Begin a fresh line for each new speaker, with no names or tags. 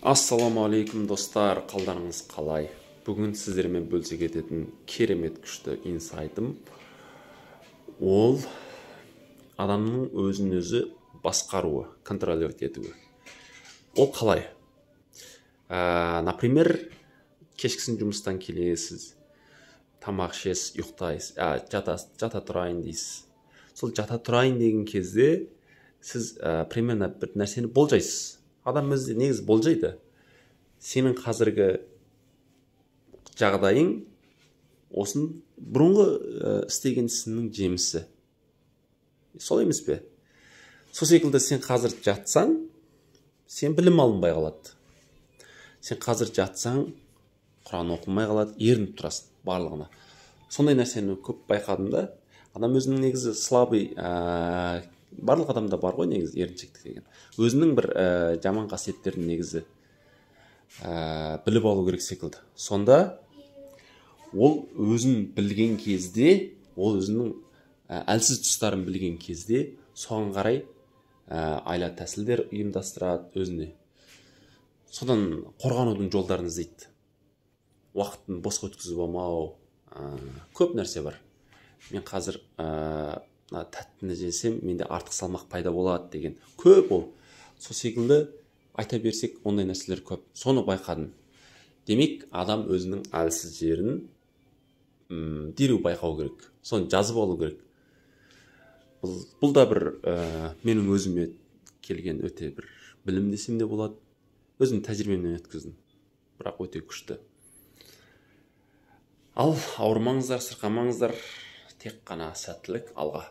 Ассаламу алейкум достар, қалдарыңыз қалай? Бүгін сіздермен бөлісе кететін керемет күшті инсайтым ол адамның өзін өзі басқаруы, контролировать етуі. Ол қалай? Например, кешкісін жұмыстан келесіз, тамақ ішесіз, ұйықтайсыз, жата тұрайын дейсіз. Сол жата тұрайын деген кезде сіз примерно бір нәрсені болжайсыз. Адам өзі негізі болжайды. Сенің қазіргі жағдайың осын бұрынғы істеген ісіңнің жемісі. Сол емес пе? Сол секілді сен қазір жатсаң, сен білім алынбай қалады. Сен қазір жатсаң, Құран оқылмай қалады, ерініп тұрасың барлығына. Сондай нәрсені көп байқадым да. Адам өзінің негізі слабый, барлық адамда бар ғой негізі еріншектік деген. Өзінің бір жаман қасиеттерін негізі біліп алу керек секілді. Сонда ол өзін білген кезде, ол өзінің әлсіз тұстарын білген кезде, соған қарай айла тәсілдер ұйымдастырады өзіне. Содан қорғанудың жолдарын іздейді. Уақытын босқа өткізіп алмау, көп нәрсе бар. Мен қазір тәттіні жесем, менде артық салмақ пайда болады деген көп ол. Сол секілді айта берсек, ондай нәрселер көп. Соны байқадым. Демек, адам өзінің әлсіз жерін дереу байқау керек. Соны жазып алу керек. Бұл да бір менің өзіме келген өте бір білім десем де болады. Өзім тәжірибемнен өткіздім. Бірақ өте күшті. Ал ауырмаңыздар, сырқамаңыздар, тек қана сәттілік алға.